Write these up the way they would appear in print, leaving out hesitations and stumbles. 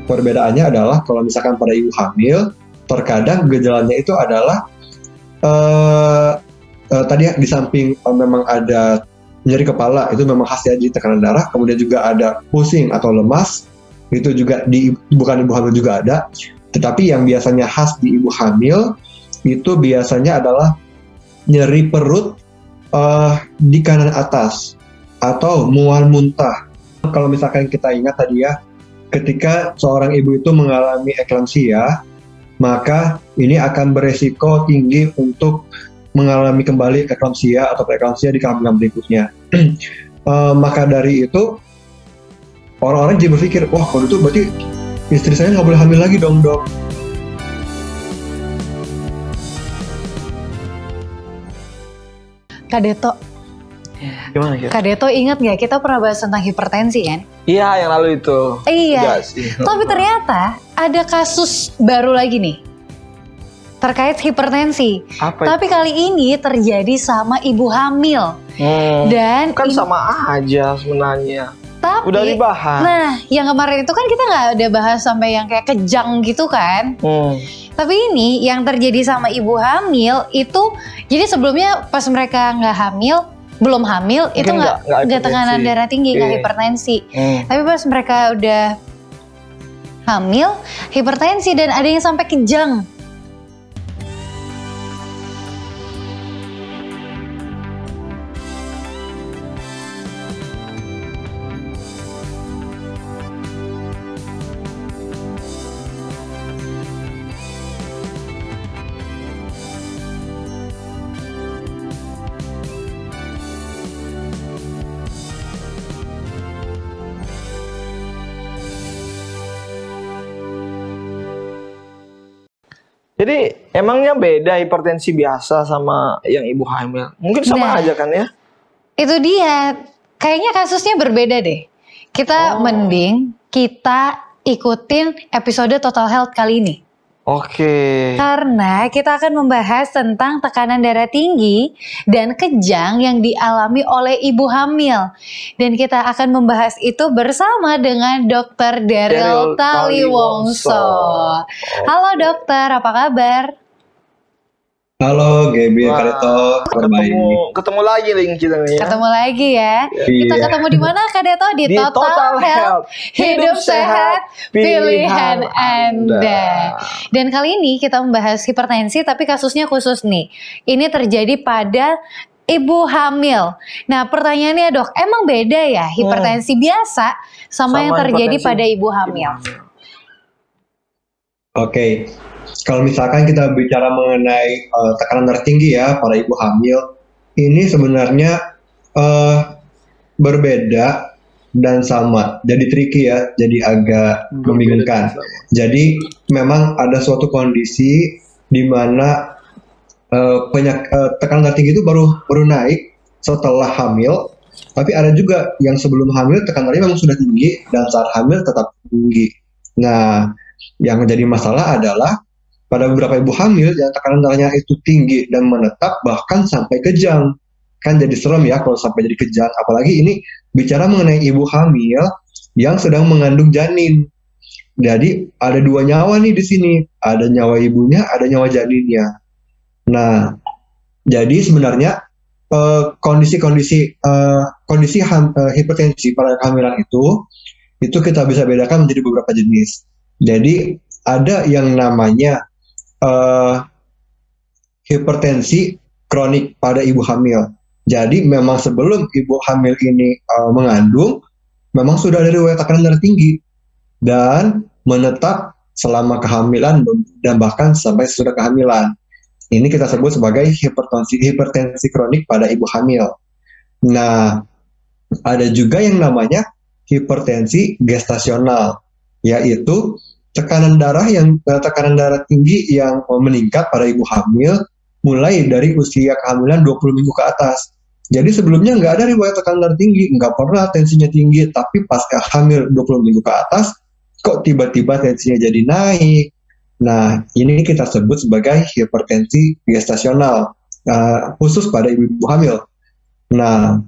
Perbedaannya adalah kalau misalkan pada ibu hamil, terkadang gejalanya itu adalah tadi ya, di samping memang ada nyeri kepala, itu memang khas ya, di tekanan darah, kemudian juga ada pusing atau lemas, itu juga bukan ibu hamil juga ada, tetapi yang biasanya khas di ibu hamil itu biasanya adalah nyeri perut di kanan atas atau mual muntah. Kalau misalkan kita ingat tadi ya, ketika seorang ibu itu mengalami eklamsia, maka ini akan beresiko tinggi untuk mengalami kembali eklamsia atau preeklamsia di kehamilan berikutnya. Maka dari itu, orang-orang jadi berpikir, wah kalau itu berarti istri saya nggak boleh hamil lagi dong, dok. Kak Deto, Gimana ya? Kak Deto ingat nggak kita pernah bahas tentang hipertensi kan? Iya, yang lalu itu. Iya. Sih. Tapi ternyata ada kasus baru lagi nih terkait hipertensi. Apa Tapi kali ini terjadi sama ibu hamil. Dan kan sama aja sebenarnya. Tapi udah dibahas. Nah, yang kemarin itu kan kita nggak ada bahas sampai yang kayak kejang gitu kan. Tapi ini yang terjadi sama ibu hamil itu, jadi sebelumnya pas mereka nggak hamil, belum hamil, mungkin itu nggak tekanan darah tinggi, nggak hipertensi. Tapi pas mereka udah hamil, hipertensi dan ada yang sampai kejang. Jadi emangnya beda hipertensi biasa sama yang ibu hamil? Mungkin sama aja kan ya? Itu dia. Kayaknya kasusnya berbeda deh. Kita mending kita ikutin episode Total Health kali ini. Oke. Karena kita akan membahas tentang tekanan darah tinggi dan kejang yang dialami oleh ibu hamil. Dan kita akan membahas itu bersama dengan Dr. Daryl Taliwongso. Halo dokter, apa kabar? Halo Gaby, Kak Deto, ketemu lagi nih kita nih ya. Ketemu lagi ya. Kita ketemu di mana Kak Deto? Di Total Health. Hidup sehat, pilihan Anda. Dan kali ini kita membahas hipertensi tapi kasusnya khusus nih. Ini terjadi pada ibu hamil. Nah pertanyaannya dok, emang beda ya hipertensi biasa sama yang terjadi pada ibu hamil? Oke. Kalau misalkan kita bicara mengenai tekanan darah tinggi ya pada ibu hamil, ini sebenarnya berbeda dan sama. Jadi tricky ya, jadi agak membingungkan. Jadi memang ada suatu kondisi di mana tekanan darah tinggi itu baru naik setelah hamil, tapi ada juga yang sebelum hamil tekanan darahnya memang sudah tinggi dan saat hamil tetap tinggi. Nah, yang menjadi masalah adalah pada beberapa ibu hamil yang tekanan darahnya itu tinggi dan menetap bahkan sampai kejang. Kan jadi serem ya kalau sampai jadi kejang. Apalagi ini bicara mengenai ibu hamil yang sedang mengandung janin. Jadi ada dua nyawa nih di sini. Ada nyawa ibunya, ada nyawa janinnya. Nah, jadi sebenarnya kondisi hipertensi pada kehamilan itu kita bisa bedakan menjadi beberapa jenis. Jadi ada yang namanya hipertensi kronik pada ibu hamil. Jadi memang sebelum ibu hamil ini mengandung, memang sudah ada riwayat tekanan darah tinggi dan menetap selama kehamilan dan bahkan sampai sesudah kehamilan. Ini kita sebut sebagai hipertensi kronik pada ibu hamil. Nah, ada juga yang namanya hipertensi gestasional, yaitu tekanan darah tinggi yang meningkat pada ibu hamil mulai dari usia kehamilan 20 minggu ke atas. Jadi sebelumnya nggak ada riwayat tekanan darah tinggi, nggak pernah tensinya tinggi, tapi pas hamil 20 minggu ke atas, kok tiba-tiba tensinya jadi naik. Nah, ini kita sebut sebagai hipertensi gestasional, khusus pada ibu hamil. Nah,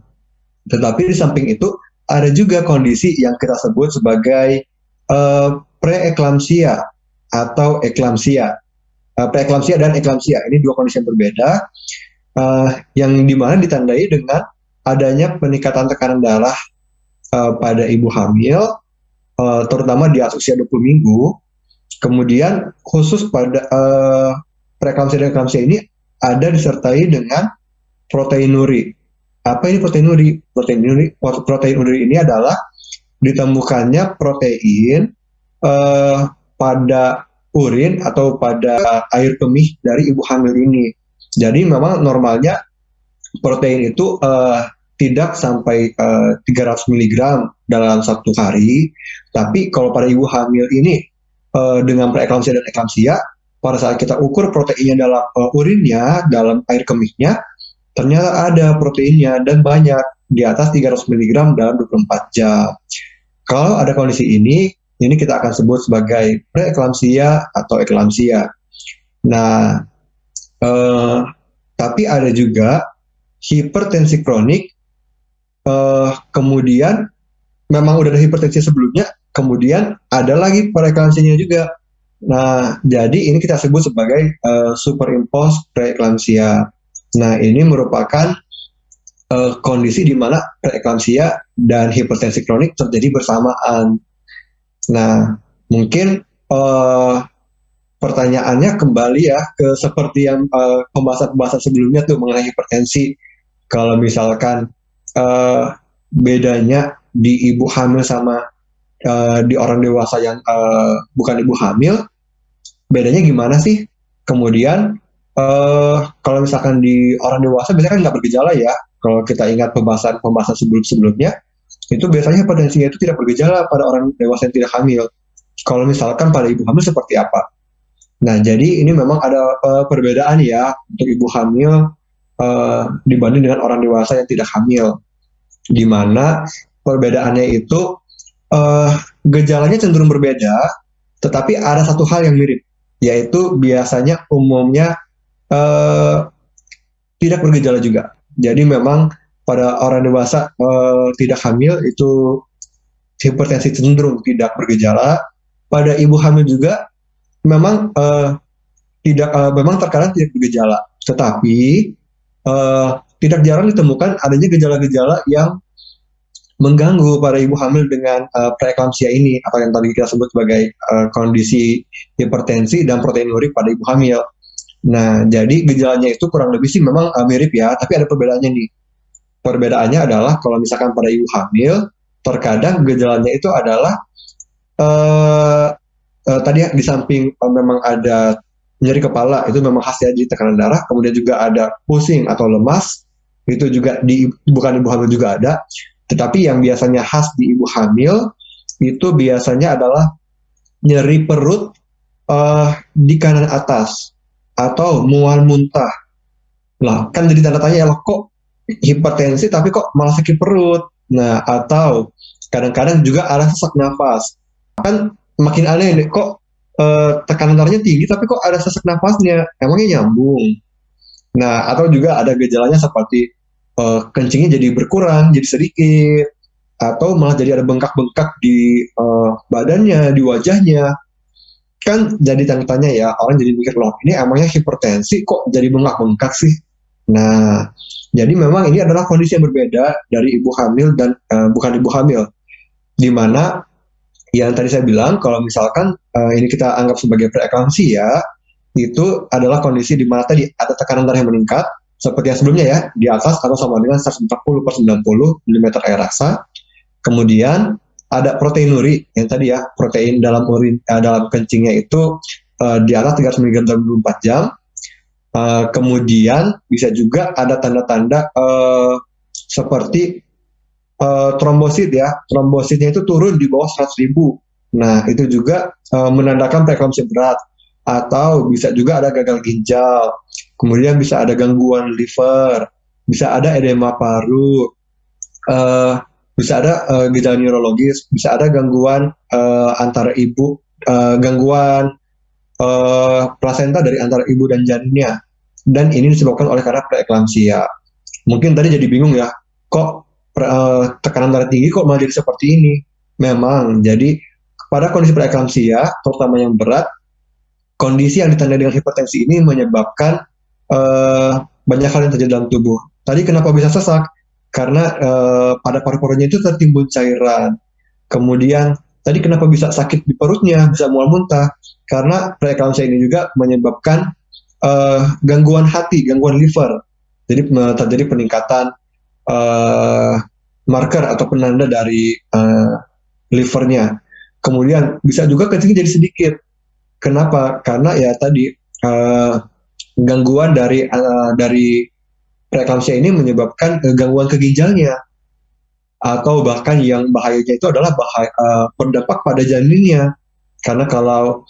tetapi di samping itu, ada juga kondisi yang kita sebut sebagai preeklamsia atau eklamsia. Preeklamsia dan eklamsia ini dua kondisi yang berbeda, yang dimana ditandai dengan adanya peningkatan tekanan darah pada ibu hamil, terutama di atas usia 20 minggu. Kemudian khusus pada preeklamsia dan eklamsia ini ada disertai dengan proteinuri. Apa ini proteinuri? Proteinuri ini adalah ditemukannya protein pada urin atau pada air kemih dari ibu hamil ini. Jadi memang normalnya protein itu tidak sampai 300 mg dalam satu hari. Tapi kalau pada ibu hamil ini dengan preeklamsia dan eklamsia, pada saat kita ukur proteinnya dalam urinnya, dalam air kemihnya, ternyata ada proteinnya dan banyak, di atas 300 mg dalam 24 jam. Kalau ada kondisi ini kita akan sebut sebagai preeklamsia atau eklamsia. Nah, tapi ada juga hipertensi kronik, kemudian memang udah ada hipertensi sebelumnya, kemudian ada lagi preeklamsianya juga. Nah, jadi ini kita sebut sebagai superimposed preeklamsia. Nah, ini merupakan kondisi di mana preeklamsia dan hipertensi kronik terjadi bersamaan. Nah, mungkin pertanyaannya kembali ya ke seperti yang pembahasan sebelumnya tuh mengenai hipertensi. Kalau misalkan bedanya di ibu hamil sama di orang dewasa yang bukan ibu hamil, bedanya gimana sih? Kemudian kalau misalkan di orang dewasa biasanya kan nggak bergejala ya. Kalau kita ingat pembahasan sebelumnya, itu biasanya hipertensinya itu tidak bergejala pada orang dewasa yang tidak hamil. Kalau misalkan pada ibu hamil seperti apa? Nah, jadi ini memang ada perbedaan ya untuk ibu hamil dibanding dengan orang dewasa yang tidak hamil. Di mana perbedaannya itu gejalanya cenderung berbeda, tetapi ada satu hal yang mirip, yaitu biasanya umumnya tidak bergejala juga. Jadi memang pada orang dewasa tidak hamil itu hipertensi cenderung tidak bergejala. Pada ibu hamil juga memang memang terkadang tidak bergejala, tetapi tidak jarang ditemukan adanya gejala-gejala yang mengganggu pada ibu hamil dengan preeklamsia ini, atau yang tadi kita sebut sebagai kondisi hipertensi dan proteinuria pada ibu hamil. Nah, jadi gejalanya itu kurang lebih sih memang mirip ya, tapi ada perbedaannya nih. Perbedaannya adalah kalau misalkan pada ibu hamil, terkadang gejalanya itu adalah tadi ya, di samping memang ada nyeri kepala, itu memang khas ya, di tekanan darah, kemudian juga ada pusing atau lemas, itu juga bukan ibu hamil juga ada. Tetapi yang biasanya khas di ibu hamil itu biasanya adalah nyeri perut di kanan atas atau mual muntah. Lah, kan jadi tanda tanya ya, kok hipertensi tapi kok malah sakit perut. Nah, atau kadang-kadang juga ada sesak nafas. Kan makin aneh nih, kok tekanan darahnya tinggi tapi kok ada sesak nafasnya, emangnya nyambung. Nah, atau juga ada gejalanya seperti kencingnya jadi berkurang, jadi sedikit, atau malah jadi ada bengkak-bengkak di badannya, di wajahnya. Kan jadi tanda tanya ya, orang jadi mikir, loh ini emangnya hipertensi kok jadi bengkak-bengkak sih. Nah, jadi memang ini adalah kondisi yang berbeda dari ibu hamil dan bukan ibu hamil, di mana yang tadi saya bilang kalau misalkan ini kita anggap sebagai preeklamsia, itu adalah kondisi di mana tadi ada tekanan darah yang meningkat seperti yang sebelumnya ya, di atas atau sama dengan 140/90 mm air rasa. Kemudian ada proteinuri yang tadi ya, protein dalam urin dalam kencingnya itu di atas 300 mg dalam 24 jam. Kemudian bisa juga ada tanda-tanda seperti trombosit ya, trombositnya itu turun di bawah 100.000. Nah, itu juga menandakan preeklamsia berat. Atau bisa juga ada gagal ginjal, kemudian bisa ada gangguan liver, bisa ada edema paru, bisa ada gejala neurologis, bisa ada gangguan antara ibu, gangguan plasenta dari antara ibu dan janinnya, dan ini disebabkan oleh karena preeklamsia. Mungkin tadi jadi bingung ya, kok tekanan darah tinggi kok malah jadi seperti ini. Memang jadi pada kondisi preeklamsia, terutama yang berat, kondisi yang ditandai dengan hipertensi ini menyebabkan banyak hal yang terjadi dalam tubuh. Tadi kenapa bisa sesak? Karena pada paru-parunya itu tertimbun cairan. Kemudian tadi kenapa bisa sakit di perutnya, bisa mual muntah? Karena preeklamsia ini juga menyebabkan gangguan hati, gangguan liver. Jadi terjadi peningkatan marker atau penanda dari livernya. Kemudian bisa juga kencing jadi sedikit. Kenapa? Karena ya tadi gangguan dari preeklamsia ini menyebabkan gangguan ke ginjalnya, atau bahkan yang bahayanya itu adalah berdampak pada janinnya. Karena kalau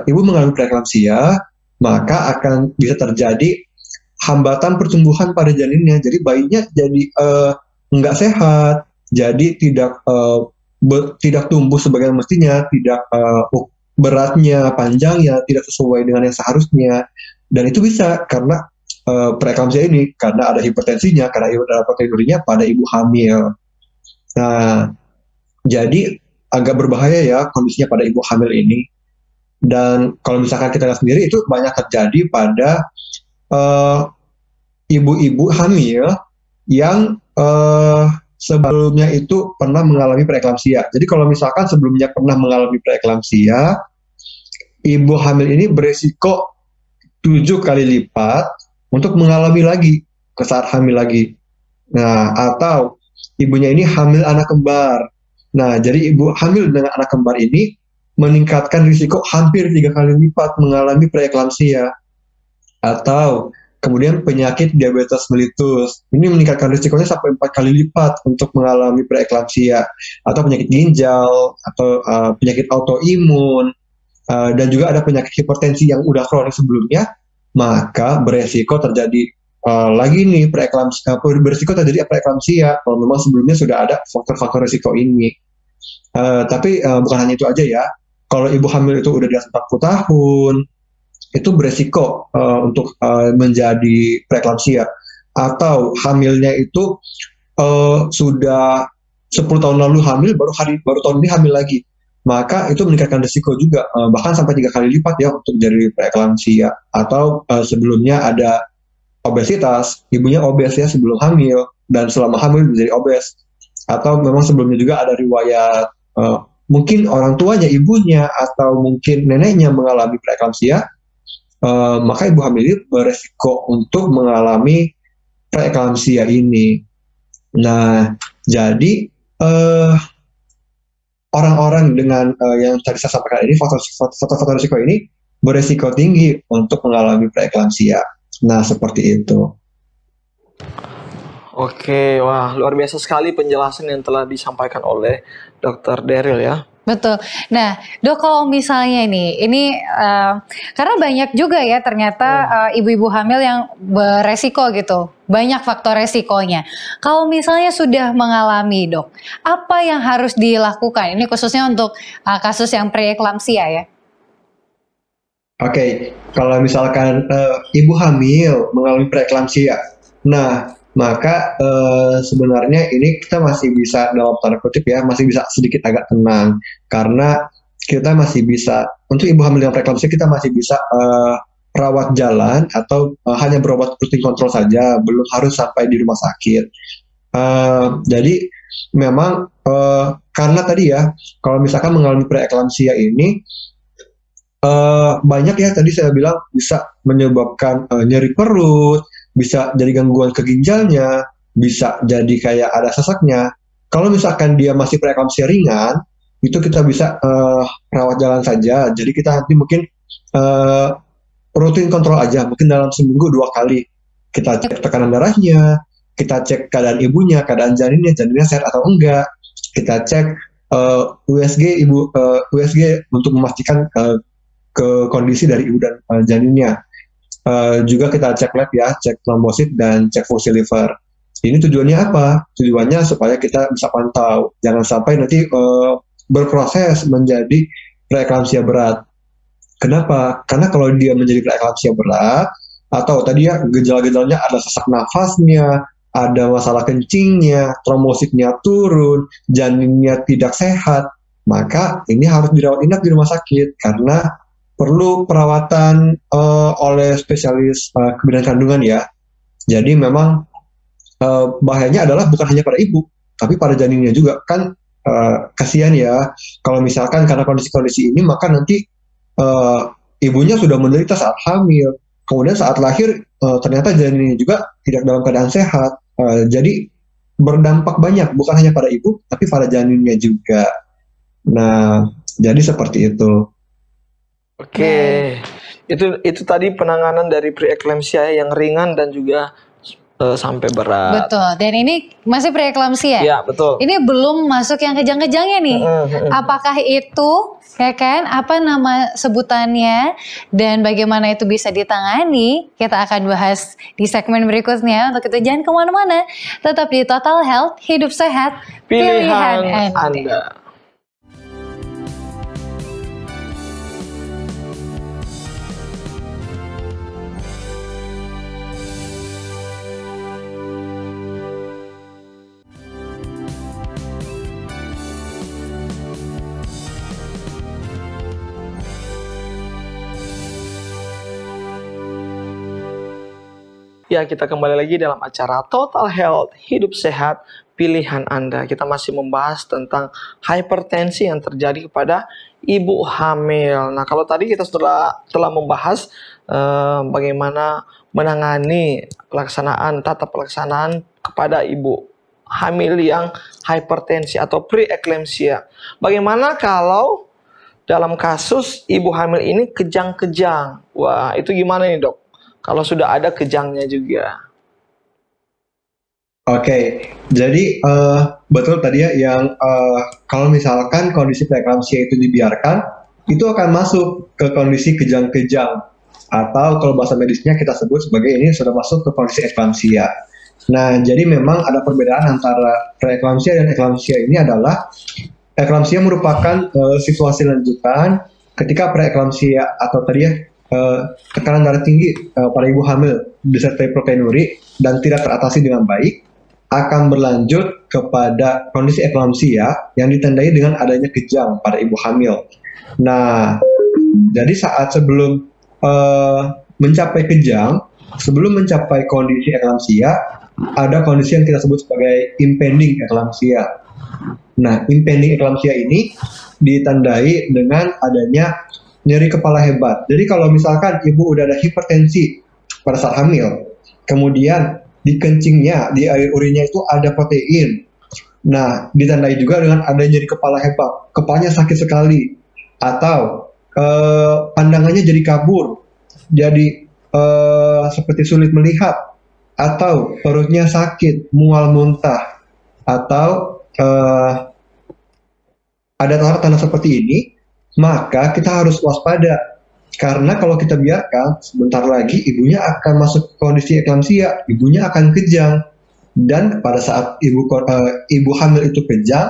ibu mengalami preeklamsia, maka akan bisa terjadi hambatan pertumbuhan pada janinnya. Jadi bayinya jadi nggak sehat, jadi tidak tumbuh sebagaimana mestinya, tidak beratnya, panjangnya tidak sesuai dengan yang seharusnya. Dan itu bisa karena preeklamsia ini, karena ada hipertensinya, karena ada proteinuria pada ibu hamil. Nah, jadi agak berbahaya ya kondisinya pada ibu hamil ini. Dan kalau misalkan kita lihat sendiri, itu banyak terjadi pada ibu-ibu hamil yang sebelumnya itu pernah mengalami preeklamsia. Jadi kalau misalkan sebelumnya pernah mengalami preeklamsia, ibu hamil ini beresiko 7 kali lipat untuk mengalami lagi saat hamil lagi. Nah, atau ibunya ini hamil anak kembar. Nah, jadi ibu hamil dengan anak kembar ini meningkatkan risiko hampir 3 kali lipat mengalami preeklamsia. Atau kemudian penyakit diabetes mellitus. Ini meningkatkan risikonya sampai 4 kali lipat untuk mengalami preeklamsia. Atau penyakit ginjal, atau penyakit autoimun, dan juga ada penyakit hipertensi yang udah kronis sebelumnya, maka beresiko terjadi lagi nih beresiko terjadi preeklamsia kalau memang sebelumnya sudah ada faktor-faktor risiko ini. Tapi bukan hanya itu aja ya. Kalau ibu hamil itu udah di atas 40 tahun, itu beresiko untuk menjadi preeklamsia. Atau hamilnya itu sudah 10 tahun lalu hamil, baru tahun ini hamil lagi, maka itu meningkatkan risiko juga, bahkan sampai 3 kali lipat ya untuk jadi preeklamsia. Atau sebelumnya ada obesitas, ibunya obes ya sebelum hamil, dan selama hamil menjadi obes. Atau memang sebelumnya juga ada riwayat mungkin orang tuanya, ibunya, atau mungkin neneknya mengalami preeklamsia, maka ibu hamil ini beresiko untuk mengalami preeklamsia ini. Nah, jadi orang-orang dengan yang tadi saya sampaikan ini, faktor-faktor risiko ini beresiko tinggi untuk mengalami preeklamsia. Nah, seperti itu. Oke, wah luar biasa sekali penjelasan yang telah disampaikan oleh Dr. Daryl ya. Betul. Nah, Dok, kalau misalnya ini karena banyak juga ya ternyata ibu-ibu hamil yang beresiko gitu, banyak faktor resikonya. Kalau misalnya sudah mengalami, Dok, apa yang harus dilakukan? Ini khususnya untuk kasus yang preeklamsia ya. Oke, kalau misalkan ibu hamil mengalami preeklamsia, nah maka sebenarnya ini kita masih bisa, dalam tanda kutip ya, masih bisa sedikit agak tenang, karena kita masih bisa, untuk ibu hamil dengan preeklamsia kita masih bisa rawat jalan atau hanya berobat rutin kontrol saja, belum harus sampai di rumah sakit. Jadi memang karena tadi ya, kalau misalkan mengalami preeklamsia ini banyak ya, tadi saya bilang bisa menyebabkan nyeri perut, bisa jadi gangguan ke ginjalnya, bisa jadi kayak ada sesaknya. Kalau misalkan dia masih preeklamsia ringan, itu kita bisa rawat jalan saja. Jadi kita nanti mungkin rutin kontrol aja, mungkin dalam seminggu 2 kali. Kita cek tekanan darahnya, kita cek keadaan ibunya, keadaan janinnya sehat atau enggak. Kita cek USG USG untuk memastikan ke kondisi dari ibu dan janinnya. Juga kita cek lab ya, cek trombosit dan cek fungsi liver. Ini tujuannya apa? Tujuannya supaya kita bisa pantau, jangan sampai nanti berproses menjadi preeklamsia berat. Kenapa? Karena kalau dia menjadi preeklamsia berat, atau tadi ya gejala-gejalanya ada sesak nafasnya, ada masalah kencingnya, trombositnya turun, janinnya tidak sehat, maka ini harus dirawat inap di rumah sakit karena perlu perawatan oleh spesialis kebidanan kandungan ya. Jadi memang bahayanya adalah bukan hanya pada ibu, tapi pada janinnya juga kan. Kasihan ya kalau misalkan karena kondisi-kondisi ini maka nanti ibunya sudah menderita saat hamil, kemudian saat lahir ternyata janinnya juga tidak dalam keadaan sehat. Jadi berdampak banyak bukan hanya pada ibu tapi pada janinnya juga. Nah, jadi seperti itu. Oke. Itu tadi penanganan dari preeklamsia yang ringan dan juga sampai berat. Betul. Dan ini masih preeklamsia. Ya, betul. Ini belum masuk yang kejang-kejangnya nih. Apakah itu, ya kan, apa nama sebutannya dan bagaimana itu bisa ditangani? Kita akan bahas di segmen berikutnya. Untuk itu jangan kemana-mana. Tetap di Total Health, hidup sehat, pilihan Anda. Ya, kita kembali lagi dalam acara Total Health, hidup sehat, pilihan Anda. Kita masih membahas tentang hipertensi yang terjadi kepada ibu hamil. Nah, kalau tadi kita telah membahas bagaimana menangani tata pelaksanaan kepada ibu hamil yang hipertensi atau preeklamsia. Bagaimana kalau dalam kasus ibu hamil ini kejang-kejang? Wah, itu gimana nih, Dok? Kalau sudah ada kejangnya juga. Oke, jadi betul tadi ya yang kalau misalkan kondisi preeklamsia itu dibiarkan, itu akan masuk ke kondisi kejang-kejang. Atau kalau bahasa medisnya kita sebut sebagai ini sudah masuk ke kondisi eklamsia. Nah, jadi memang ada perbedaan antara preeklamsia dan eklamsia ini adalah eklamsia merupakan situasi lanjutan ketika preeklamsia atau tadi ya tekanan darah tinggi pada ibu hamil disertai proteinuri dan tidak teratasi dengan baik akan berlanjut kepada kondisi eklamsia yang ditandai dengan adanya kejang pada ibu hamil. Nah, jadi saat sebelum mencapai kejang, sebelum mencapai kondisi eklamsia, ada kondisi yang kita sebut sebagai impending eklamsia. Nah, impending eklamsia ini ditandai dengan adanya nyeri kepala hebat. Jadi kalau misalkan ibu udah ada hipertensi pada saat hamil, kemudian di kencingnya, di air urinnya itu ada protein. Nah, ditandai juga dengan ada nyeri kepala hebat, kepalanya sakit sekali, atau pandangannya jadi kabur, jadi seperti sulit melihat, atau perutnya sakit, mual muntah, atau ada tanda-tanda seperti ini, maka kita harus waspada. Karena kalau kita biarkan, sebentar lagi ibunya akan masuk ke kondisi eklamsia, ibunya akan kejang. Dan pada saat ibu hamil itu kejang,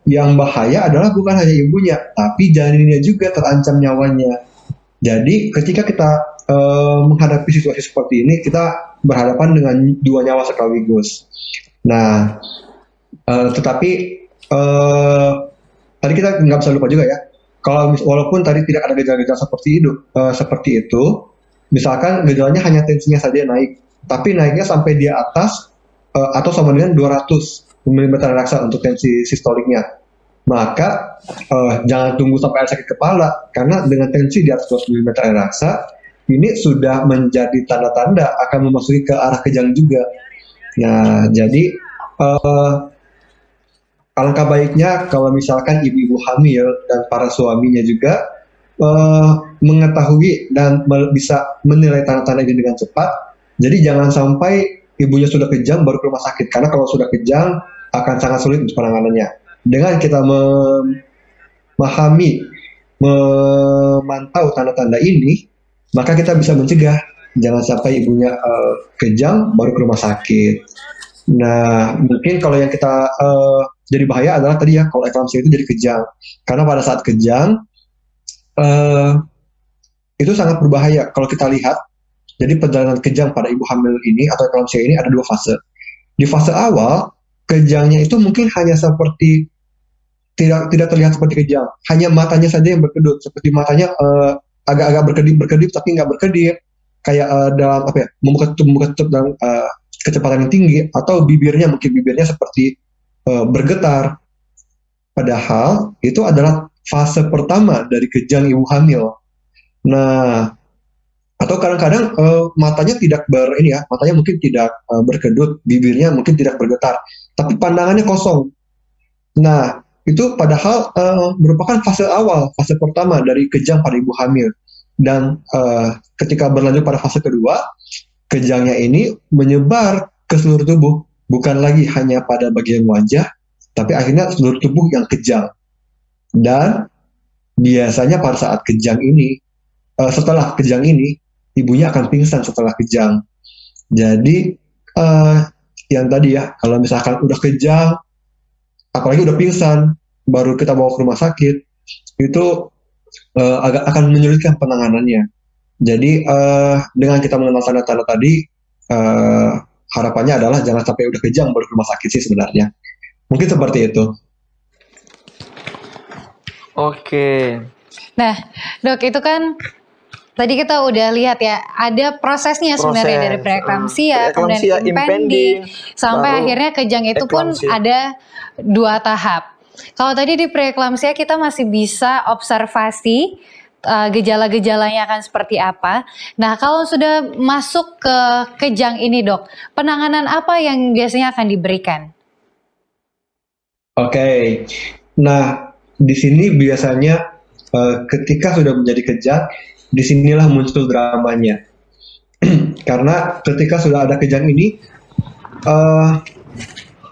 yang bahaya adalah bukan hanya ibunya, tapi janinnya juga terancam nyawanya. Jadi ketika kita menghadapi situasi seperti ini, kita berhadapan dengan dua nyawa sekaligus. Nah, tetapi tadi kita nggak bisa lupa juga ya, kalau walaupun tadi tidak ada gejala-gejala seperti itu, misalkan gejalanya hanya tensinya saja naik, tapi naiknya sampai di atas atau sama dengan 200 mm raksa untuk tensi sistoliknya, maka jangan tunggu sampai ada sakit kepala, karena dengan tensi di atas 200 mm raksa, ini sudah menjadi tanda-tanda akan memasuki ke arah kejang juga. Nah, jadi alangkah baiknya kalau misalkan ibu-ibu hamil dan para suaminya juga mengetahui dan bisa menilai tanda-tanda ini dengan cepat. Jadi jangan sampai ibunya sudah kejang baru ke rumah sakit, karena kalau sudah kejang akan sangat sulit untuk penanganannya. Dengan kita memantau tanda-tanda ini, maka kita bisa mencegah jangan sampai ibunya kejang baru ke rumah sakit. Nah, mungkin kalau yang kita jadi bahaya adalah tadi ya, kalau eklamsia itu jadi kejang. Karena pada saat kejang, itu sangat berbahaya. Kalau kita lihat, jadi perjalanan kejang pada ibu hamil ini atau eklamsia ini ada dua fase. Di fase awal, kejangnya itu mungkin hanya seperti tidak terlihat seperti kejang, hanya matanya saja yang berkedut, seperti matanya agak-agak berkedip tapi nggak berkedip, kayak dalam apa ya, membuka tutup dalam kecepatan yang tinggi, atau bibirnya seperti bergetar. Padahal itu adalah fase pertama dari kejang ibu hamil. Nah, atau kadang-kadang matanya tidak matanya mungkin tidak berkedut, bibirnya mungkin tidak bergetar, tapi pandangannya kosong. Nah, itu padahal merupakan fase awal, fase pertama dari kejang pada ibu hamil. Dan ketika berlanjut pada fase kedua, kejangnya ini menyebar ke seluruh tubuh, bukan lagi hanya pada bagian wajah, tapi akhirnya seluruh tubuh yang kejang. Dan biasanya pada saat kejang ini, setelah kejang ini, ibunya akan pingsan setelah kejang. Jadi yang tadi ya, kalau misalkan udah kejang, apalagi udah pingsan, baru kita bawa ke rumah sakit, itu agak akan menyulitkan penanganannya. Jadi dengan kita mengenal tanda-tanda tadi, harapannya adalah jangan sampai udah kejang baru ke rumah sakit sih sebenarnya. Mungkin seperti itu. Oke. Nah, Dok, itu kan tadi kita udah lihat ya, ada prosesnya sebenarnya dari preeklamsia, kemudian impending, sampai akhirnya kejang itu pun ada 2 tahap. Kalau tadi di preeklamsia kita masih bisa observasi gejala-gejalanya akan seperti apa. Nah, kalau sudah masuk ke kejang ini, Dok, penanganan apa yang biasanya akan diberikan? Oke. Nah, di sini biasanya ketika sudah menjadi kejang, disinilah muncul dramanya. Karena ketika sudah ada kejang ini,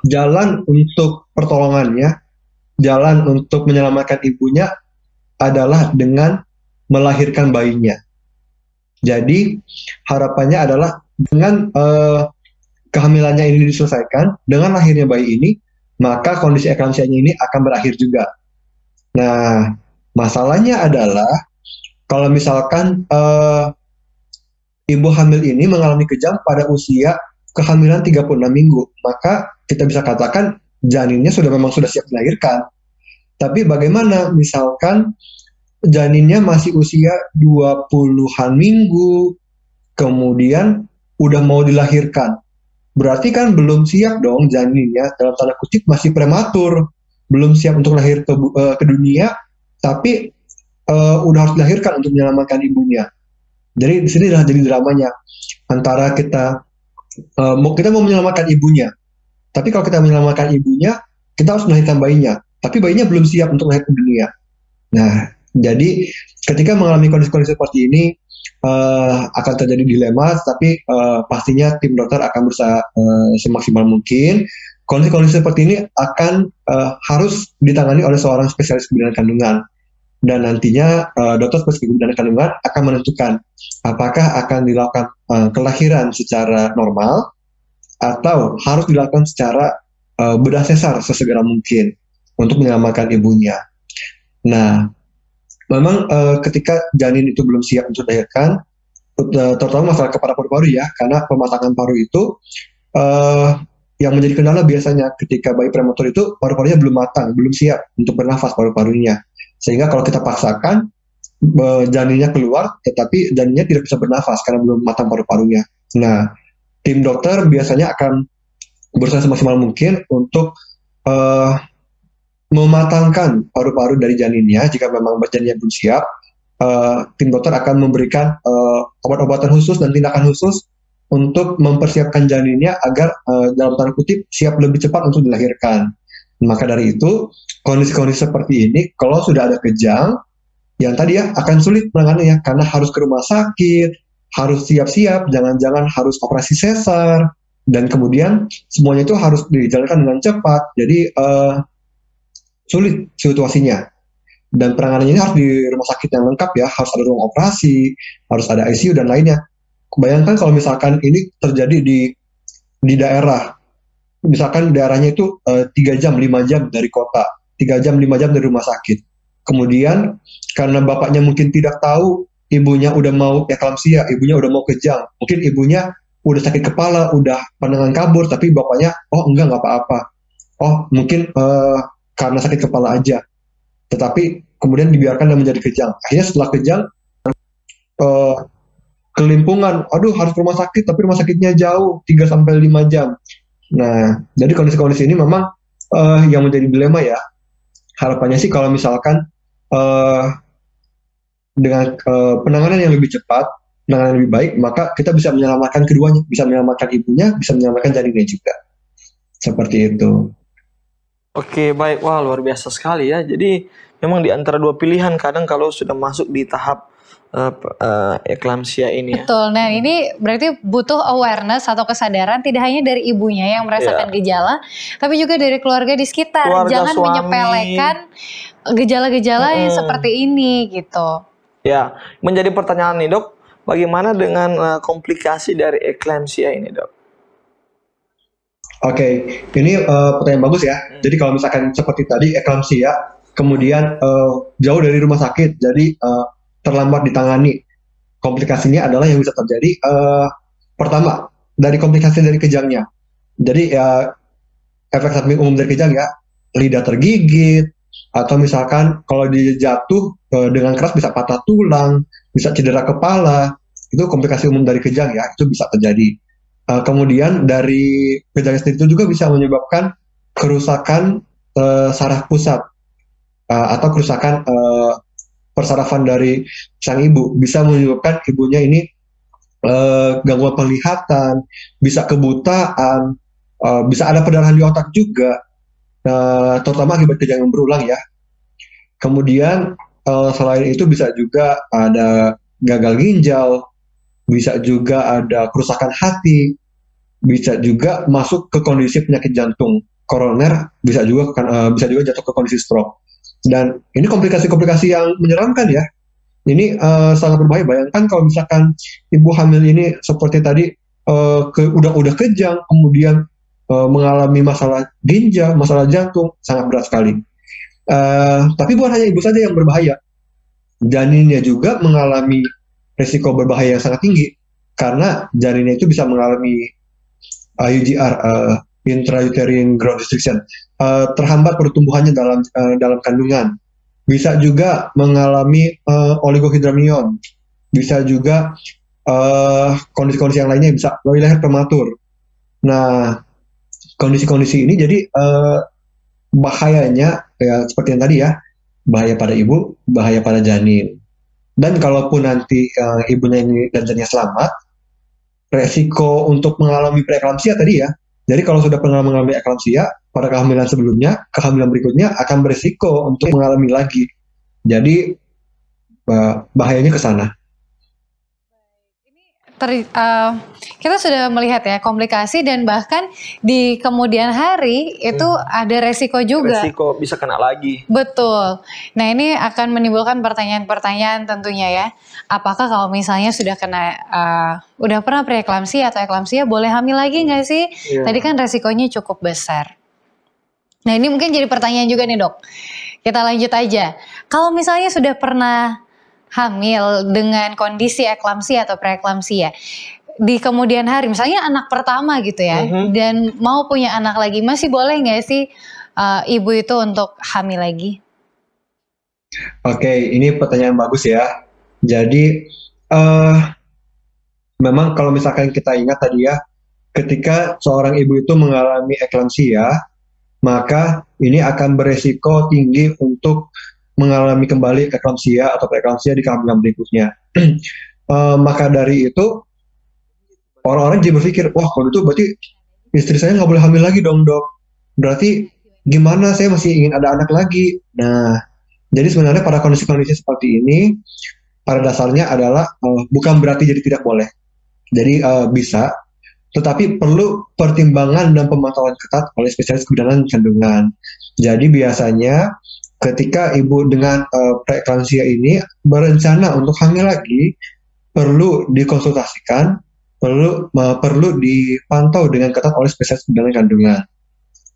jalan untuk pertolongannya, jalan untuk menyelamatkan ibunya adalah dengan melahirkan bayinya. Jadi harapannya adalah dengan kehamilannya ini diselesaikan, dengan lahirnya bayi ini, maka kondisi eklamsianya ini akan berakhir juga. Nah, masalahnya adalah kalau misalkan ibu hamil ini mengalami kejang pada usia kehamilan 36 minggu, maka kita bisa katakan janinnya memang sudah siap dilahirkan. Tapi bagaimana misalkan janinnya masih usia 20-an minggu, kemudian udah mau dilahirkan? Berarti kan belum siap dong janinnya, dalam tanda kutip masih prematur, belum siap untuk lahir ke dunia, tapi udah harus dilahirkan untuk menyelamatkan ibunya. Jadi di sini adalah jadi dramanya antara kita mau menyelamatkan ibunya, tapi kalau kita menyelamatkan ibunya, kita harus melahirkan bayinya, tapi bayinya belum siap untuk lahir ke dunia. Nah, jadi ketika mengalami kondisi-kondisi seperti ini akan terjadi dilema, tapi pastinya tim dokter akan berusaha semaksimal mungkin. Kondisi-kondisi seperti ini akan harus ditangani oleh seorang spesialis kebidanan kandungan. Dan nantinya dokter spesialis kebidanan kandungan akan menentukan apakah akan dilakukan kelahiran secara normal atau harus dilakukan secara bedah sesar sesegera mungkin untuk menyelamatkan ibunya. Nah, memang ketika janin itu belum siap untuk dilahirkan, terutama masalah kepada paru-paru ya, karena pematangan paru itu yang menjadi kendala biasanya ketika bayi prematur itu paru-parunya belum matang, belum siap untuk bernafas paru-parunya. Sehingga kalau kita paksakan janinnya keluar, tetapi janinnya tidak bisa bernafas karena belum matang paru-parunya. Nah, tim dokter biasanya akan berusaha semaksimal mungkin untuk mematangkan paru-paru dari janinnya. Jika memang janinnya belum siap, tim dokter akan memberikan obat-obatan khusus dan tindakan khusus untuk mempersiapkan janinnya agar dalam tanda kutip siap lebih cepat untuk dilahirkan. Maka dari itu, kondisi-kondisi seperti ini, kalau sudah ada kejang, yang tadi ya akan sulit menanganinya karena harus ke rumah sakit, harus siap-siap, jangan-jangan harus operasi sesar, dan kemudian semuanya itu harus dijalankan dengan cepat. Jadi sulit situasinya. Dan penanganannya ini harus di rumah sakit yang lengkap ya, harus ada ruang operasi, harus ada ICU dan lainnya. Bayangkan kalau misalkan ini terjadi di daerah, misalkan daerahnya itu 3 jam, 5 jam dari kota, 3 jam, 5 jam dari rumah sakit. Kemudian karena bapaknya mungkin tidak tahu ibunya udah mau eklamsia, ibunya udah mau kejang, mungkin ibunya udah sakit kepala, udah pandangan kabur, tapi bapaknya, oh enggak apa-apa. Oh mungkin karena sakit kepala aja, tetapi kemudian dibiarkan dan menjadi kejang. Akhirnya setelah kejang, eh, kelimpungan, aduh harus ke rumah sakit, tapi rumah sakitnya jauh, 3 sampai 5 jam. Nah, jadi kondisi-kondisi ini memang yang menjadi dilema ya. Harapannya sih kalau misalkan eh, dengan penanganan yang lebih cepat, penanganan yang lebih baik, maka kita bisa menyelamatkan keduanya, bisa menyelamatkan ibunya, bisa menyelamatkan janinnya juga. Seperti itu. Oke, baik. Wah, luar biasa sekali ya. Jadi memang di antara dua pilihan, kadang kalau sudah masuk di tahap eklamsia ini ya. Betul. Nah, ini berarti butuh awareness atau kesadaran tidak hanya dari ibunya yang merasakan gejala, tapi juga dari keluarga di sekitar. Keluarga, Jangan suami, menyepelekan gejala-gejala yang seperti ini gitu. Ya, menjadi pertanyaan nih dok, bagaimana dengan komplikasi dari eklamsia ini dok? Oke, ini pertanyaan bagus ya. Jadi kalau misalkan seperti tadi eklamsia, kemudian jauh dari rumah sakit, jadi terlambat ditangani. Komplikasinya adalah yang bisa terjadi pertama dari komplikasi dari kejangnya. Jadi efek samping umum dari kejang ya, lidah tergigit, atau misalkan kalau dia jatuh dengan keras bisa patah tulang, bisa cedera kepala. Itu komplikasi umum dari kejang ya, itu bisa terjadi. Kemudian dari kejang sendiri itu juga bisa menyebabkan kerusakan saraf pusat atau kerusakan persarafan dari sang ibu, bisa menyebabkan ibunya ini gangguan penglihatan, bisa kebutaan, bisa ada perdarahan di otak juga, terutama akibat kejang yang berulang ya. Kemudian selain itu bisa juga ada gagal ginjal, bisa juga ada kerusakan hati, bisa juga masuk ke kondisi penyakit jantung koroner, bisa juga jatuh ke kondisi stroke. Dan ini komplikasi-komplikasi yang menyeramkan ya. Ini sangat berbahaya. Bayangkan kalau misalkan ibu hamil ini seperti tadi udah kejang, kemudian mengalami masalah ginjal, masalah jantung, sangat berat sekali. Tapi bukan hanya ibu saja yang berbahaya, janinnya juga mengalami risiko berbahaya yang sangat tinggi karena janinnya itu bisa mengalami UGR, intrauterine growth restriction, terhambat pertumbuhannya dalam kandungan. Bisa juga mengalami oligohydramnion, bisa juga kondisi-kondisi yang lainnya, bisa lowi leher prematur. Nah, kondisi-kondisi ini jadi bahayanya ya seperti yang tadi ya, bahaya pada ibu, bahaya pada janin. Dan kalaupun nanti ibunya ini dan janinnya selamat, resiko untuk mengalami preeklamsia tadi ya. Jadi kalau sudah pernah mengalami eklamsia pada kehamilan sebelumnya, kehamilan berikutnya akan berisiko untuk mengalami lagi. Jadi bahayanya ke sana. Kita sudah melihat ya komplikasi dan bahkan di kemudian hari itu ada resiko juga. Resiko bisa kena lagi. Betul. Nah ini akan menimbulkan pertanyaan-pertanyaan tentunya ya. Apakah kalau misalnya sudah udah pernah preeklamsia atau eklamsia boleh hamil lagi nggak sih? Yeah. Tadi kan resikonya cukup besar. Nah ini mungkin jadi pertanyaan juga nih dok. Kita lanjut aja. Kalau misalnya sudah pernah hamil dengan kondisi eklamsia atau preeklamsia di kemudian hari, misalnya anak pertama gitu ya, dan mau punya anak lagi, masih boleh nggak sih ibu itu untuk hamil lagi? Oke, ini pertanyaan bagus ya. Jadi memang kalau misalkan kita ingat tadi ya, ketika seorang ibu itu mengalami eklamsia, maka ini akan beresiko tinggi untuk mengalami kembali eklamsia atau preeklamsia di kehamilan berikutnya. Maka dari itu orang-orang jadi berpikir, wah kalau itu berarti istri saya nggak boleh hamil lagi dong dok. Berarti gimana, saya masih ingin ada anak lagi. Nah, jadi sebenarnya pada kondisi-kondisi seperti ini pada dasarnya adalah bukan berarti jadi tidak boleh. Jadi bisa, tetapi perlu pertimbangan dan pemantauan ketat oleh spesialis kebidanan kandungan. Jadi biasanya ketika ibu dengan preeklamsia ini berencana untuk hamil lagi, perlu dikonsultasikan, perlu dipantau dengan ketat oleh spesialis kebidanan kandungan.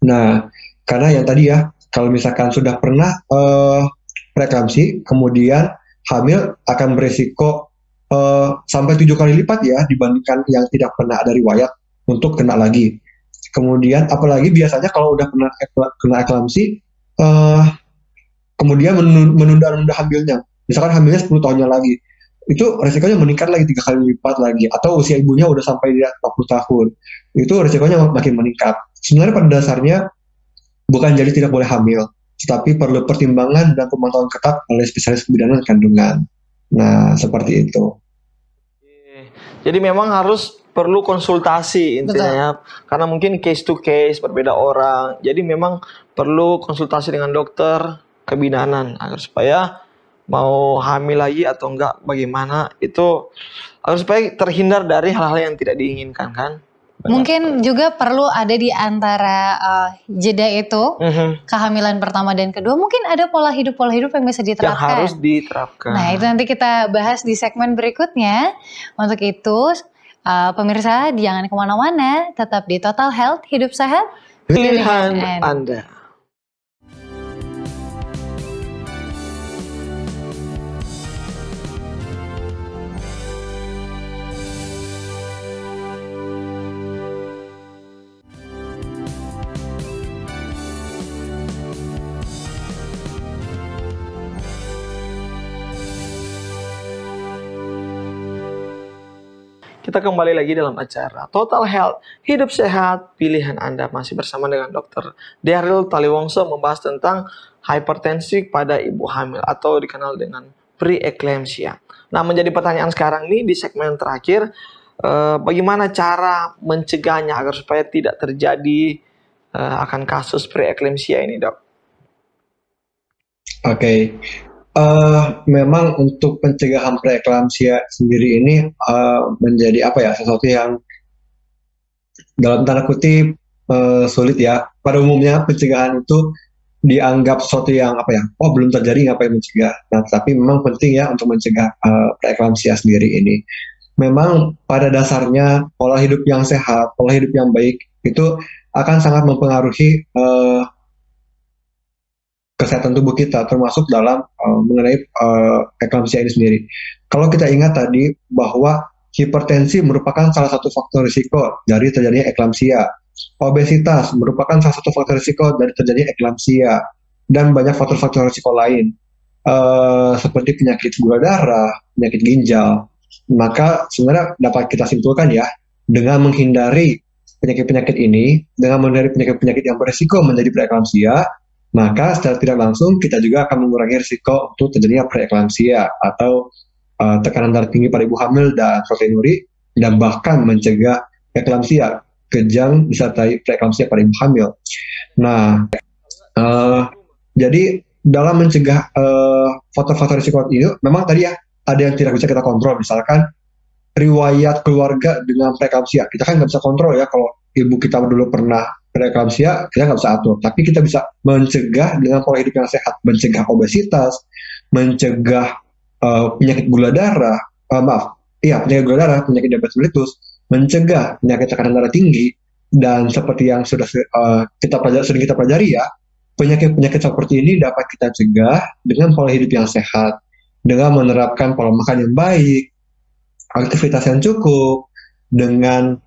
Nah, karena yang tadi ya, kalau misalkan sudah pernah preeklamsi, kemudian hamil akan beresiko sampai 7 kali lipat ya dibandingkan yang tidak pernah ada riwayat untuk kena lagi. Kemudian apalagi biasanya kalau udah pernah kena eklamsi, eh, kemudian menunda-nunda hamilnya, misalkan hamilnya 10 tahunnya lagi, itu resikonya meningkat lagi 3 kali lipat lagi, atau usia ibunya udah sampai di atas 40 tahun, itu resikonya makin meningkat. Sebenarnya pada dasarnya bukan jadi tidak boleh hamil, tetapi perlu pertimbangan dan pemantauan ketat oleh spesialis kebidanan kandungan. Nah, seperti itu. Jadi memang harus perlu konsultasi intinya ya. Karena mungkin case to case berbeda orang. Jadi memang perlu konsultasi dengan dokter kebidanan agar supaya mau hamil lagi atau enggak bagaimana itu agar supaya terhindar dari hal-hal yang tidak diinginkan kan. Mungkin juga perlu ada di antara jeda itu, kehamilan pertama dan kedua, mungkin ada pola hidup yang bisa diterapkan. Yang harus diterapkan. Nah, itu nanti kita bahas di segmen berikutnya. Untuk itu, pemirsa jangan kemana-mana, tetap di Total Health, hidup sehat, pilihan Anda. Kita kembali lagi dalam acara Total Health, hidup sehat, pilihan Anda. Masih bersama dengan Dr. Daryl Taliwongso membahas tentang hipertensi pada ibu hamil atau dikenal dengan preeclampsia. Nah, menjadi pertanyaan sekarang nih di segmen terakhir, bagaimana cara mencegahnya agar supaya tidak terjadi akan kasus preeclampsia ini, Dok? Oke. Memang untuk pencegahan preeklamsia sendiri ini menjadi sesuatu yang dalam tanda kutip sulit ya. Pada umumnya pencegahan itu dianggap sesuatu yang belum terjadi, ngapain mencegah. Nah, tapi memang penting ya untuk mencegah preeklamsia sendiri ini. Memang pada dasarnya pola hidup yang sehat, pola hidup yang baik itu akan sangat mempengaruhi kesehatan tubuh kita, termasuk dalam mengenai eklamsia ini sendiri. Kalau kita ingat tadi bahwa hipertensi merupakan salah satu faktor risiko dari terjadinya eklamsia, obesitas merupakan salah satu faktor risiko dari terjadinya eklamsia, dan banyak faktor-faktor risiko lain seperti penyakit gula darah, penyakit ginjal. Maka sebenarnya dapat kita simpulkan ya, dengan menghindari penyakit-penyakit ini, dengan menghindari penyakit-penyakit yang berisiko menjadi preeklamsia, maka secara tidak langsung kita juga akan mengurangi risiko untuk terjadinya preeklamsia atau tekanan darah tinggi pada ibu hamil dan proteinuri, dan bahkan mencegah eklamsia, kejang disertai preeklamsia pada ibu hamil. Nah, jadi dalam mencegah faktor-faktor risiko ini, memang tadi ya ada yang tidak bisa kita kontrol, misalkan riwayat keluarga dengan preeklamsia. Kita kan nggak bisa kontrol ya, kalau ibu kita dulu pernah preeklamsia, kita nggak bisa atur. Tapi kita bisa mencegah dengan pola hidup yang sehat, mencegah obesitas, mencegah penyakit gula darah, penyakit gula darah, penyakit diabetes mellitus, mencegah penyakit tekanan darah tinggi, dan seperti yang sudah sering kita pelajari ya, penyakit-penyakit seperti ini dapat kita cegah dengan pola hidup yang sehat, dengan menerapkan pola makan yang baik, aktivitas yang cukup, dengan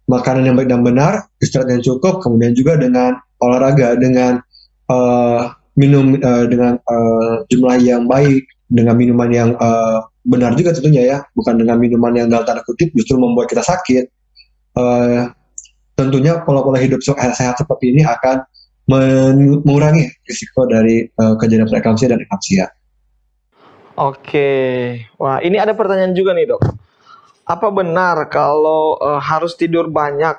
makanan yang baik dan benar, istirahat yang cukup, kemudian juga dengan olahraga, dengan minum dengan jumlah yang baik, dengan minuman yang benar juga tentunya ya, bukan dengan minuman yang dalam tanda kutip justru membuat kita sakit. Tentunya pola-pola hidup sehat seperti ini akan mengurangi risiko dari kejadian preeklamsia dan eklamsia. Oke, wah ini ada pertanyaan juga nih, Dok. Apa benar kalau harus tidur banyak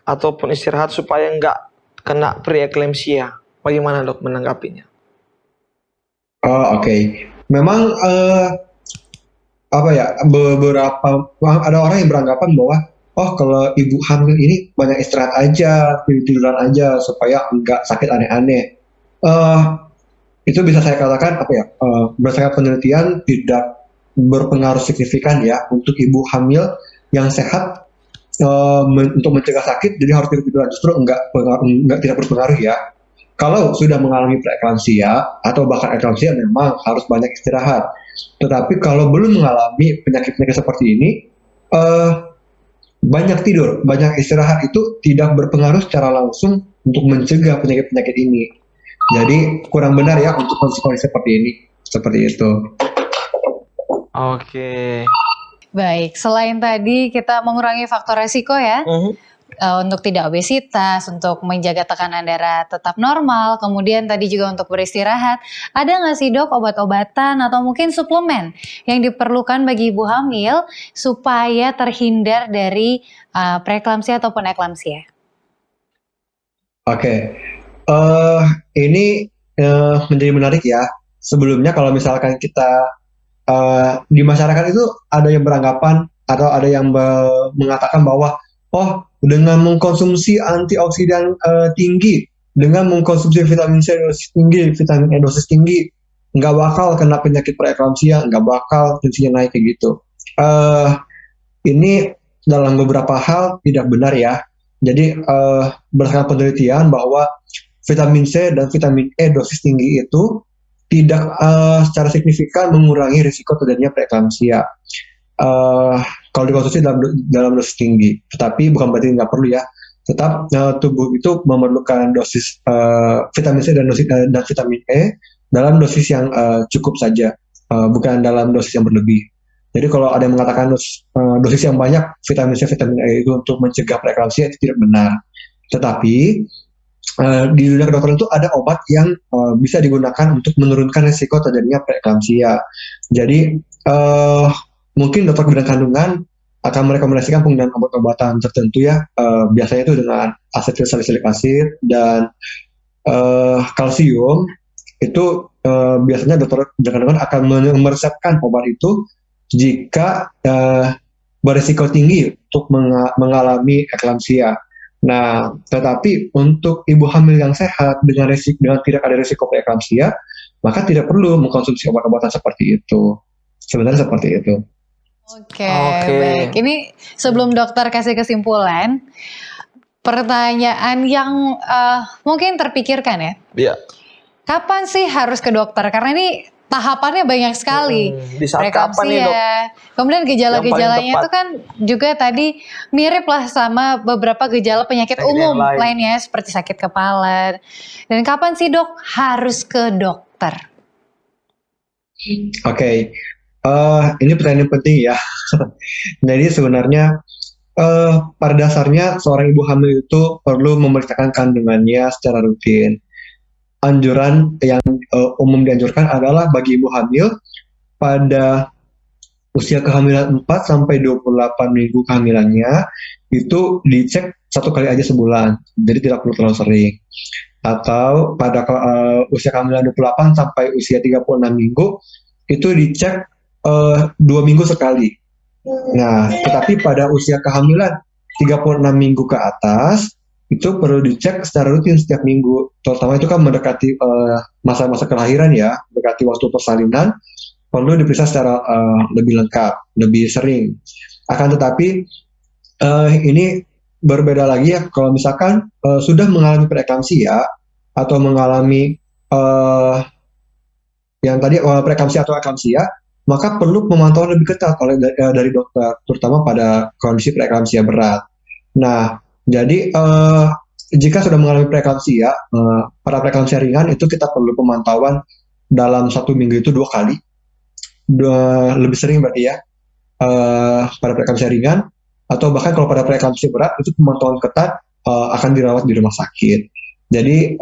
ataupun istirahat supaya nggak kena preeklamsia? Bagaimana, Dok, menanggapinya? Oke. Memang beberapa ada orang yang beranggapan bahwa kalau ibu hamil ini banyak istirahat aja, tiduran aja supaya nggak sakit aneh-aneh. Itu bisa saya katakan berdasarkan penelitian tidak berpengaruh signifikan ya untuk ibu hamil yang sehat untuk mencegah sakit, jadi harus tidur justru tidak berpengaruh ya. Kalau sudah mengalami preeklamsia atau bahkan eklamsia memang harus banyak istirahat. Tetapi kalau belum mengalami penyakit-penyakit seperti ini, banyak tidur, banyak istirahat itu tidak berpengaruh secara langsung untuk mencegah penyakit-penyakit ini. Jadi kurang benar ya untuk kondisi seperti ini, seperti itu. Oke. Baik, selain tadi kita mengurangi faktor resiko ya, untuk tidak obesitas, untuk menjaga tekanan darah tetap normal, kemudian tadi juga untuk beristirahat. Ada nggak sih dok obat-obatan atau mungkin suplemen yang diperlukan bagi ibu hamil supaya terhindar dari preeklamsia ataupun eklamsia? Oke, ini menjadi menarik ya. Sebelumnya kalau misalkan kita di masyarakat itu ada yang beranggapan atau ada yang mengatakan bahwa dengan mengkonsumsi antioksidan tinggi, dengan mengkonsumsi vitamin C dosis tinggi, vitamin E dosis tinggi, nggak bakal kena penyakit preeklamsia, nggak bakal tensinya naik kayak gitu. Ini dalam beberapa hal tidak benar ya. Jadi berdasarkan penelitian bahwa vitamin C dan vitamin E dosis tinggi itu tidak secara signifikan mengurangi risiko terjadinya preeklamsia kalau dikonsumsi dalam dosis tinggi. Tetapi bukan berarti nggak perlu ya. Tetap tubuh itu memerlukan dosis vitamin C dan vitamin E dalam dosis yang cukup saja, bukan dalam dosis yang berlebih. Jadi kalau ada yang mengatakan dosis yang banyak vitamin C, vitamin E itu untuk mencegah preeklamsia, itu tidak benar. Tetapi di dunia kedokteran itu ada obat yang bisa digunakan untuk menurunkan risiko terjadinya preeklamsia. Jadi mungkin dokter bidang kandungan akan merekomendasikan penggunaan obat-obatan tertentu ya, biasanya itu dengan asetil salisilik acid dan kalsium. Itu biasanya dokter bidang kandungan akan meresepkan obat itu jika berisiko tinggi untuk mengalami eklamsia. Nah, tetapi untuk ibu hamil yang sehat dengan tidak ada risiko preeklamsia, maka tidak perlu mengkonsumsi obat-obatan seperti itu. Sebenarnya seperti itu. Oke. Baik. Ini sebelum dokter kasih kesimpulan, pertanyaan yang mungkin terpikirkan ya. Iya. Kapan sih harus ke dokter? Karena ini tahapannya banyak sekali. Di saat kapan nih dok? Kemudian gejala-gejalanya itu kan juga tadi mirip lah sama beberapa gejala penyakit umum lainnya seperti sakit kepala. Dan kapan sih dok harus ke dokter? Oke, ini pertanyaan penting ya. Jadi sebenarnya pada dasarnya seorang ibu hamil itu perlu memeriksakan kandungannya secara rutin. Anjuran yang umum dianjurkan adalah bagi ibu hamil pada usia kehamilan 4 sampai 28 minggu kehamilannya itu dicek 1 kali aja sebulan, jadi tidak perlu terlalu sering. Atau pada usia kehamilan 28 sampai usia 36 minggu itu dicek 2 minggu sekali. Nah, tetapi pada usia kehamilan 36 minggu ke atas itu perlu dicek secara rutin setiap minggu, terutama itu kan mendekati masa-masa kelahiran ya, mendekati waktu persalinan, perlu diperiksa secara lebih lengkap, lebih sering. Akan tetapi ini berbeda lagi ya, kalau misalkan sudah mengalami preeklamsia atau mengalami yang tadi preeklamsia atau eklamsia, maka perlu pemantauan lebih ketat dari dokter, terutama pada kondisi preeklamsia berat. Nah, jadi jika sudah mengalami preeklamsia, pada preeklamsia ringan itu kita perlu pemantauan dalam 1 minggu itu 2 kali, lebih sering berarti ya, pada preeklamsia ringan, atau bahkan kalau pada preeklamsia berat itu pemantauan ketat akan dirawat di rumah sakit. Jadi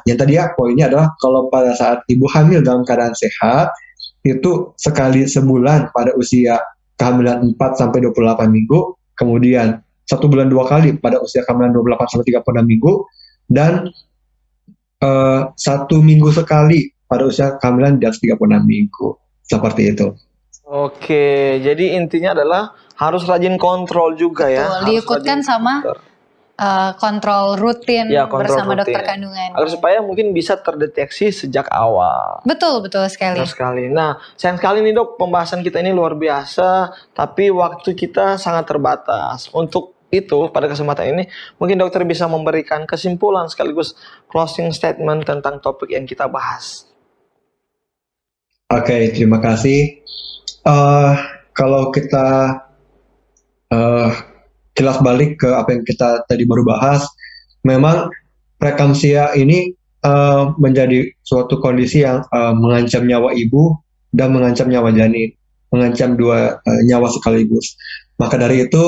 yang tadi ya poinnya adalah kalau pada saat ibu hamil dalam keadaan sehat itu sekali sebulan pada usia kehamilan 4 sampai 28 minggu, kemudian 1 bulan 2 kali pada usia kehamilan 28 sampai 36 minggu, dan 1 minggu sekali pada usia kehamilan di atas 36 minggu. Seperti itu. Oke, jadi intinya adalah harus rajin kontrol juga ya. Betul, diikutkan sama kontrol rutin bersama rutin. Dokter kandungan. Agar supaya mungkin bisa terdeteksi sejak awal. Betul sekali. Betul sekali. Nah, sayang sekali nih dok, pembahasan kita ini luar biasa, tapi waktu kita sangat terbatas. Untuk itu, pada kesempatan ini, mungkin dokter bisa memberikan kesimpulan sekaligus closing statement tentang topik yang kita bahas. Oke, terima kasih. Kalau kita kilas balik ke apa yang kita tadi baru bahas, memang preeklamsia ini menjadi suatu kondisi yang mengancam nyawa ibu dan mengancam nyawa janin, mengancam dua nyawa sekaligus. Maka dari itu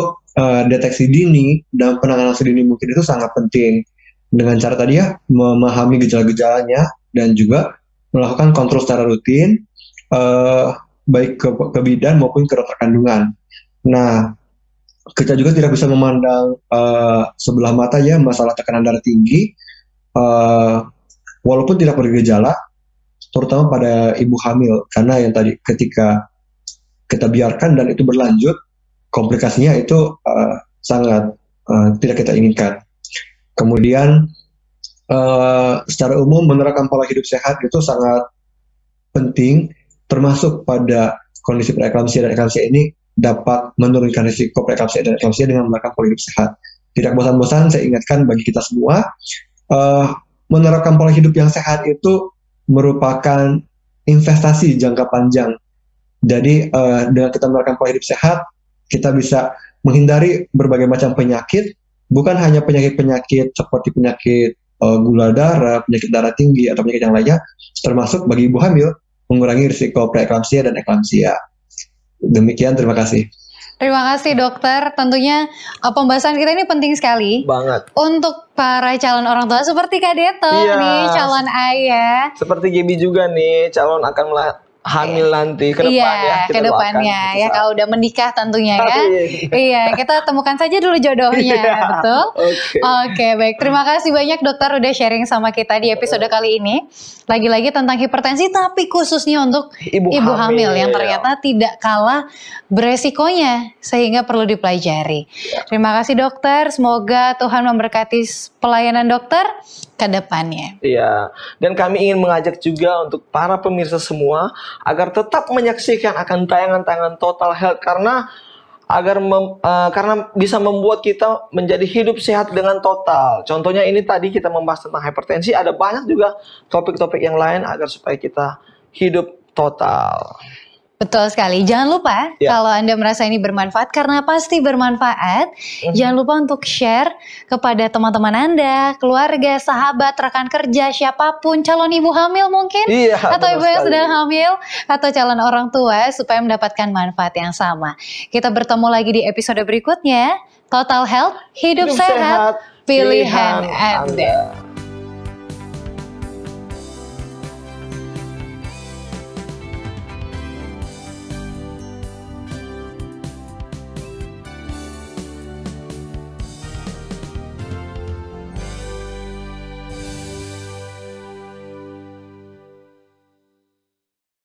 deteksi dini dan penanganan sedini mungkin itu sangat penting. Dengan cara tadi ya, memahami gejala-gejalanya dan juga melakukan kontrol secara rutin, baik ke bidan maupun ke dokter kandungan. Nah, kita juga tidak bisa memandang sebelah mata ya masalah tekanan darah tinggi, walaupun tidak bergejala, terutama pada ibu hamil, karena yang tadi ketika kita biarkan dan itu berlanjut, komplikasinya itu sangat tidak kita inginkan. Kemudian secara umum menerapkan pola hidup sehat itu sangat penting, termasuk pada kondisi preeklamsia dan eklamsia ini dapat menurunkan risiko preeklamsia dan eklamsia dengan menerapkan pola hidup sehat. Tidak bosan-bosan saya ingatkan bagi kita semua, menerapkan pola hidup yang sehat itu merupakan investasi jangka panjang. Jadi dengan kita menerapkan pola hidup sehat, kita bisa menghindari berbagai macam penyakit, bukan hanya penyakit-penyakit seperti penyakit gula darah, penyakit darah tinggi, atau penyakit yang lainnya, termasuk bagi ibu hamil, mengurangi risiko preeklamsia dan eklamsia. Demikian, terima kasih. Terima kasih dokter, tentunya pembahasan kita ini penting sekali banget untuk para calon orang tua seperti Kak Deto nih, calon ayah. Seperti Gaby juga nih, calon akan hamil nanti ke depan ya. Ke depannya ya, kalau udah menikah tentunya ya. Iya, kita temukan saja dulu jodohnya, betul? Oke, baik. Terima kasih banyak dokter udah sharing sama kita di episode kali ini. Lagi-lagi tentang hipertensi, tapi khususnya untuk ibu hamil yang ternyata tidak kalah beresikonya, sehingga perlu dipelajari. Terima kasih dokter, semoga Tuhan memberkati pelayanan dokter ke depannya. Iya, dan kami ingin mengajak juga untuk para pemirsa semua agar tetap menyaksikan akan tayangan-tayangan Total Health karena bisa membuat kita menjadi hidup sehat dengan total. Contohnya ini tadi kita membahas tentang hipertensi, ada banyak juga topik-topik yang lain agar supaya kita hidup total. Betul sekali. Jangan lupa kalau Anda merasa ini bermanfaat, karena pasti bermanfaat. Jangan lupa untuk share kepada teman-teman Anda, keluarga, sahabat, rekan kerja, siapapun, calon ibu hamil mungkin, atau ibu yang sedang hamil, atau calon orang tua, supaya mendapatkan manfaat yang sama. Kita bertemu lagi di episode berikutnya. Total Health, hidup sehat, pilihan Anda.